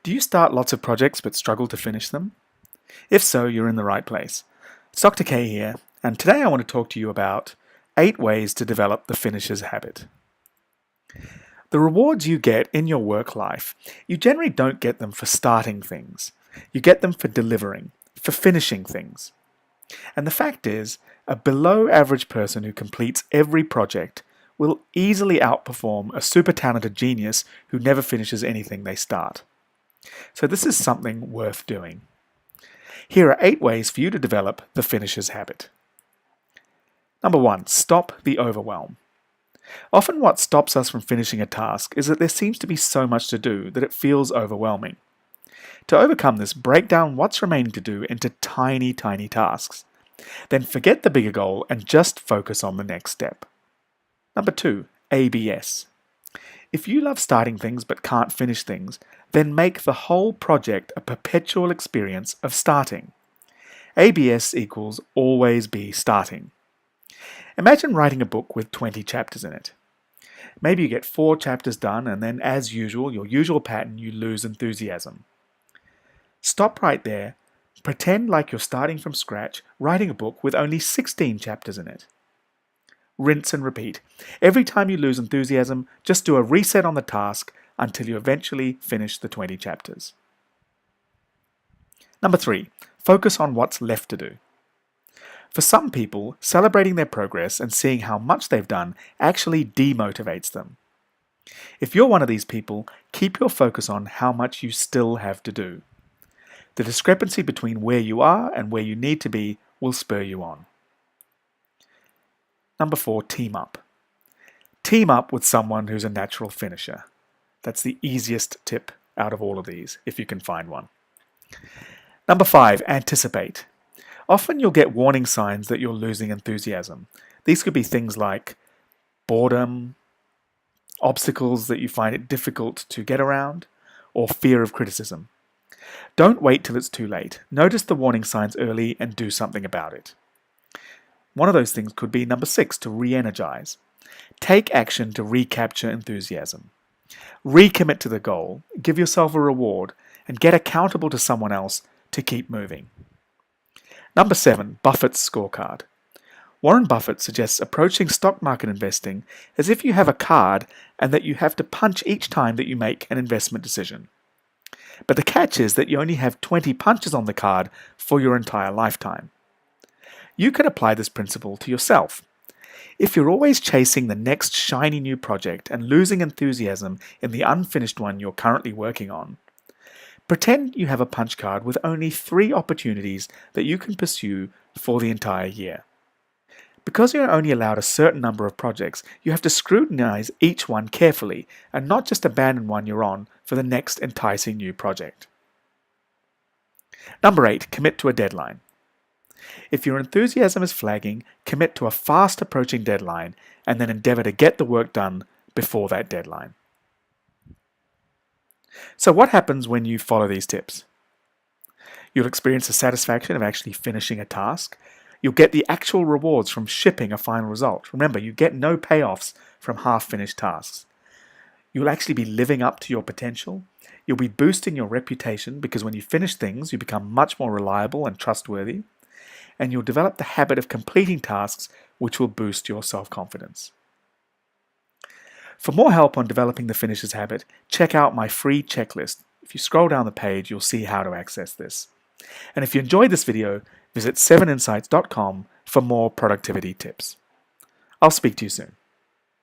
Do you start lots of projects but struggle to finish them? If so, you're in the right place. It's Dr. K here, and today I want to talk to you about 8 ways to develop the finisher's habit. The rewards you get in your work life, you generally don't get them for starting things. You get them for delivering, for finishing things. And the fact is, a below average person who completes every project will easily outperform a super talented genius who never finishes anything they start. So this is something worth doing. Here are 8 ways for you to develop the finisher's habit. Number 1, stop the overwhelm. Often what stops us from finishing a task is that there seems to be so much to do that it feels overwhelming. To overcome this, break down what's remaining to do into tiny tasks. Then forget the bigger goal and just focus on the next step. Number 2, ABS. If you love starting things but can't finish things, then make the whole project a perpetual experience of starting. ABS equals always be starting. Imagine writing a book with 20 chapters in it. Maybe you get 4 chapters done and then, as usual, your usual pattern, you lose enthusiasm. Stop right there. Pretend like you're starting from scratch, writing a book with only 16 chapters in it. Rinse and repeat. Every time you lose enthusiasm, just do a reset on the task until you eventually finish the 20 chapters. Number 3, focus on what's left to do. For some people, celebrating their progress and seeing how much they've done actually demotivates them. If you're one of these people, keep your focus on how much you still have to do. The discrepancy between where you are and where you need to be will spur you on. Number 4, team up. Team up with someone who's a natural finisher. That's the easiest tip out of all of these, if you can find one. Number 5, anticipate. Often you'll get warning signs that you're losing enthusiasm. These could be things like boredom, obstacles that you find it difficult to get around, or fear of criticism. Don't wait till it's too late. Notice the warning signs early and do something about it. One of those things could be number 6, to re-energize. Take action to recapture enthusiasm. Recommit to the goal, give yourself a reward, and get accountable to someone else to keep moving. Number 7, Buffett's scorecard. Warren Buffett suggests approaching stock market investing as if you have a card and that you have to punch each time that you make an investment decision. But the catch is that you only have 20 punches on the card for your entire lifetime. You can apply this principle to yourself. If you're always chasing the next shiny new project and losing enthusiasm in the unfinished one you're currently working on, pretend you have a punch card with only 3 opportunities that you can pursue for the entire year. Because you're only allowed a certain number of projects, you have to scrutinize each one carefully and not just abandon one you're on for the next enticing new project. Number 8, commit to a deadline. If your enthusiasm is flagging, commit to a fast approaching deadline and then endeavor to get the work done before that deadline. So what happens when you follow these tips? You'll experience the satisfaction of actually finishing a task. You'll get the actual rewards from shipping a final result. Remember, you get no payoffs from half-finished tasks. You'll actually be living up to your potential. You'll be boosting your reputation because when you finish things, you become much more reliable and trustworthy. And you'll develop the habit of completing tasks, which will boost your self-confidence. For more help on developing the finisher's habit, check out my free checklist. If you scroll down the page, you'll see how to access this. And if you enjoyed this video, visit 7insights.com for more productivity tips. I'll speak to you soon.